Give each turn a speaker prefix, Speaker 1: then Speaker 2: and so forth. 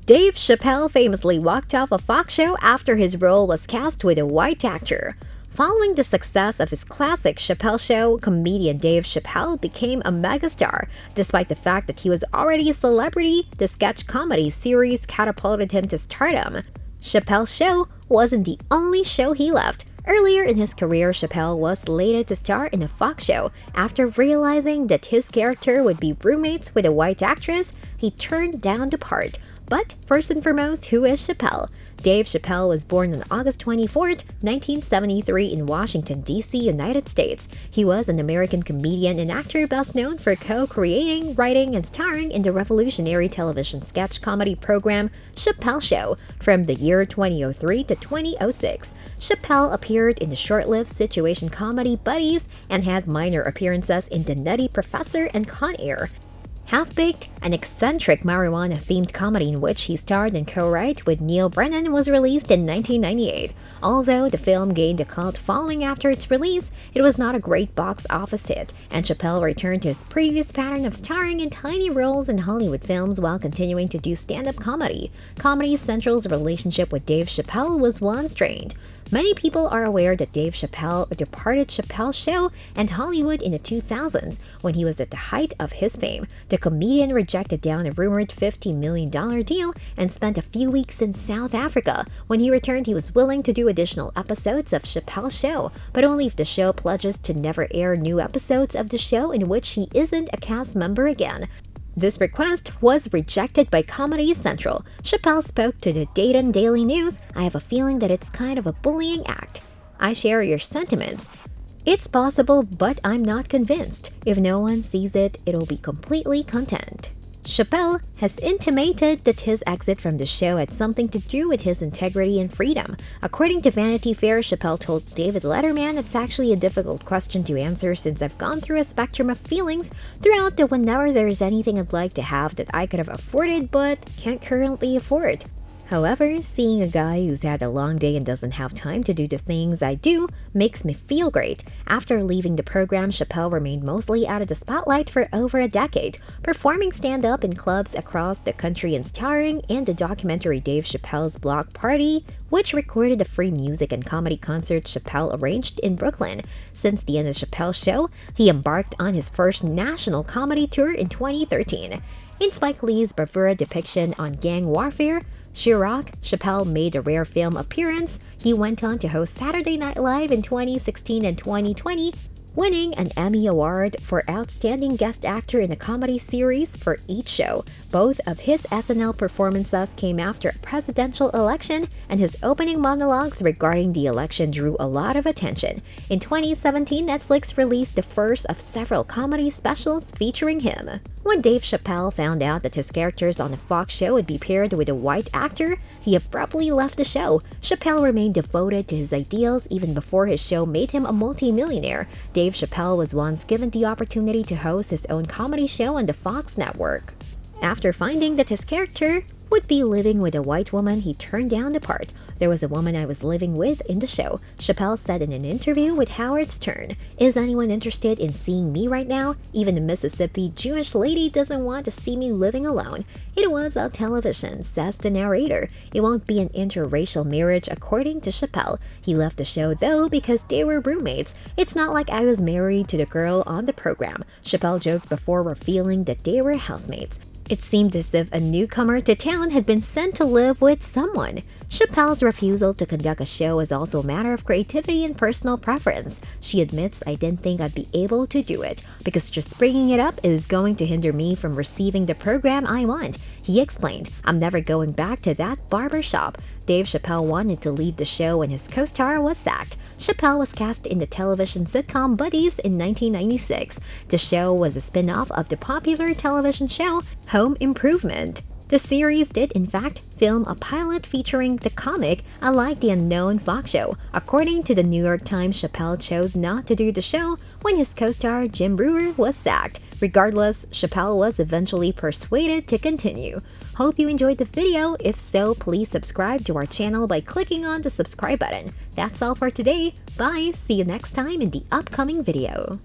Speaker 1: Dave Chappelle famously walked off a Fox show after his role was cast with a white actor. Following the success of his classic Chappelle show, comedian Dave Chappelle became a megastar. Despite the fact that he was already a celebrity, the sketch comedy series catapulted him to stardom. Chappelle's show wasn't the only show he left. Earlier in his career, Chappelle was slated to star in a Fox show. After realizing that his character would be roommates with a white actress, he turned down the part. But first and foremost, who is Chappelle? Dave Chappelle was born on August 24, 1973 in Washington, D.C., United States. He was an American comedian and actor best known for co-creating, writing, and starring in the revolutionary television sketch comedy program Chappelle Show from the year 2003 to 2006. Chappelle appeared in the short-lived situation comedy Buddies and had minor appearances in The Nutty Professor and Con Air. Half-Baked, an eccentric marijuana-themed comedy in which he starred and co-wrote with Neil Brennan, was released in 1998. Although the film gained a cult following after its release, it was not a great box office hit, and Chappelle returned to his previous pattern of starring in tiny roles in Hollywood films while continuing to do stand-up comedy. Comedy Central's relationship with Dave Chappelle was once strained. Many people are aware that Dave Chappelle departed Chappelle's show and Hollywood in the 2000s when he was at the height of his fame. The comedian rejected down a rumored $50 million deal and spent a few weeks in South Africa. When he returned, he was willing to do additional episodes of Chappelle's show, but only if the show pledges to never air new episodes of the show in which he isn't a cast member again. This request was rejected by Comedy Central. Chappelle spoke to the Dayton Daily News. "I have a feeling that it's kind of a bullying act. I share your sentiments. It's possible, but I'm not convinced. If no one sees it, it'll be completely content." Chappelle has intimated that his exit from the show had something to do with his integrity and freedom. According to Vanity Fair, Chappelle told David Letterman, "It's actually a difficult question to answer since I've gone through a spectrum of feelings throughout that whenever there's anything I'd like to have that I could have afforded but can't currently afford. However, seeing a guy who's had a long day and doesn't have time to do the things I do makes me feel great." After leaving the program, Chappelle remained mostly out of the spotlight for over a decade, performing stand-up in clubs across the country and starring in the documentary Dave Chappelle's Block Party, which recorded the free music and comedy concert Chappelle arranged in Brooklyn. Since the end of Chappelle's show, he embarked on his first national comedy tour in 2013. In Spike Lee's bravura depiction on gang warfare, Chirac, Chappelle made a rare film appearance. He went on to host Saturday Night Live in 2016 and 2020, winning an Emmy Award for Outstanding Guest Actor in a Comedy Series for each show. Both of his SNL performances came after a presidential election, and his opening monologues regarding the election drew a lot of attention. In 2017, Netflix released the first of several comedy specials featuring him. When Dave Chappelle found out that his characters on the Fox show would be paired with a white actor, he abruptly left the show. Chappelle remained devoted to his ideals even before his show made him a multi-millionaire. Dave Chappelle was once given the opportunity to host his own comedy show on the Fox network. After finding that his character would be living with a white woman, he turned down the part. "There was a woman I was living with in the show," Chappelle said in an interview with Howard Stern. "Is anyone interested in seeing me right now? Even a Mississippi Jewish lady doesn't want to see me living alone. It was on television," says the narrator. It won't be an interracial marriage, according to Chappelle. He left the show, though, because they were roommates. "It's not like I was married to the girl on the program," Chappelle joked before revealing that they were housemates. It seemed as if a newcomer to town had been sent to live with someone. Chappelle's refusal to conduct a show is also a matter of creativity and personal preference. She admits, "I didn't think I'd be able to do it, because just bringing it up is going to hinder me from receiving the program I want." He explained, "I'm never going back to that barber shop." Dave Chappelle wanted to leave the show when his co-star was sacked. Chappelle was cast in the television sitcom Buddies in 1996. The show was a spin-off of the popular television show Home Improvement. The series did, in fact, film a pilot featuring the comic, unlike the unknown Fox show. According to the New York Times, Chappelle chose not to do the show when his co-star Jim Breuer was sacked. Regardless, Chappelle was eventually persuaded to continue. Hope you enjoyed the video. If so, please subscribe to our channel by clicking on the subscribe button. That's all for today. Bye! See you next time in the upcoming video.